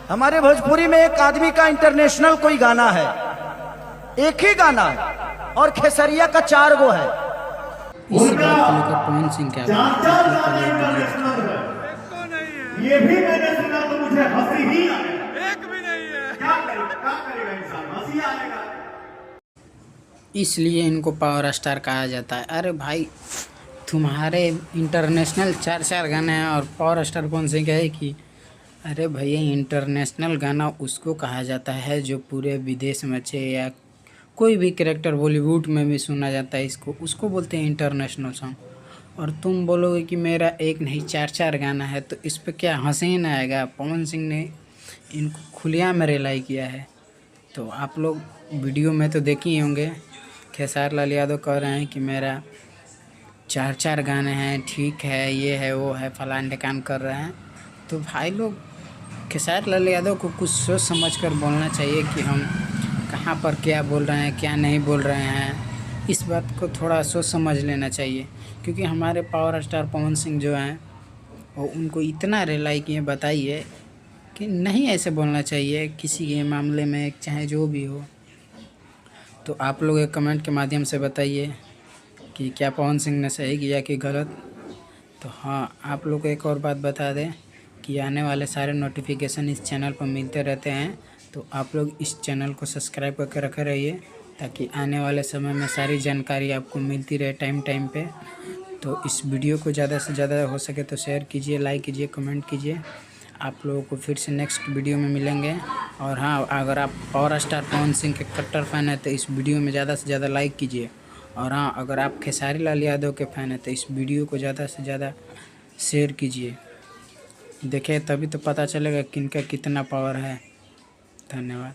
हमारे भोजपुरी में एक आदमी का इंटरनेशनल कोई गाना है, एक ही गाना है और खेसरिया का 4 गो है। इस बात को लेकर पवन सिंह क्या ये भी मैंने सुना तो मुझे हंसी ही आए। एक भी नहीं है। क्या करेगा इंसान, हंसी आएगा। इसलिए इनको पावर स्टार कहा जाता है। अरे भाई, तुम्हारे इंटरनेशनल 4 गाने हैं और पावर स्टार कौन से गए कि? अरे भैया, इंटरनेशनल गाना उसको कहा जाता है जो पूरे विदेश में अच्छे या कोई भी कैरेक्टर बॉलीवुड में भी सुना जाता है, इसको उसको बोलते हैं इंटरनेशनल सॉन्ग। और तुम बोलोगे कि मेरा एक नहीं 4 गाना है, तो इस पे क्या हंसी ना आएगा? पवन सिंह ने इनको खुलेआम में रिलाई किया है। तो आप लोग वीडियो में तो देखे ही होंगे, खेसारी लाल यादव कह रहे हैं कि मेरा 4 गाने हैं, ठीक है, ये है वो है, फलान ढिकान कर रहे हैं। तो भाई लोग, खेसारी लाल यादव को कुछ सोच समझ कर बोलना चाहिए कि हम कहाँ पर क्या बोल रहे हैं, क्या नहीं बोल रहे हैं। इस बात को थोड़ा सोच समझ लेना चाहिए, क्योंकि हमारे पावर स्टार पवन सिंह जो हैं वो उनको इतना रिलाई किए, बताइए कि नहीं ऐसे बोलना चाहिए किसी के मामले में, चाहे जो भी हो। तो आप लोग एक कमेंट के माध्यम से बताइए कि क्या पवन सिंह ने सही किया कि गलत। तो हाँ, आप लोग को एक और बात बता दें कि आने वाले सारे नोटिफिकेशन इस चैनल पर मिलते रहते हैं, तो आप लोग इस चैनल को सब्सक्राइब करके रखे रहिए, ताकि आने वाले समय में सारी जानकारी आपको मिलती रहे टाइम पे। तो इस वीडियो को ज़्यादा से ज़्यादा हो सके तो शेयर कीजिए, लाइक कीजिए, कमेंट कीजिए। आप लोगों को फिर से नेक्स्ट वीडियो में मिलेंगे। और हाँ, अगर आप पावर स्टार पवन सिंह के कट्टर फैन हैं तो इस वीडियो में ज़्यादा से ज़्यादा लाइक कीजिए। और हाँ, अगर आप खेसारी लाल यादव के फ़ैन हैं तो इस वीडियो को ज़्यादा से ज़्यादा शेयर कीजिए। देखें, तभी तो पता चलेगा किनका कितना पावर है। धन्यवाद।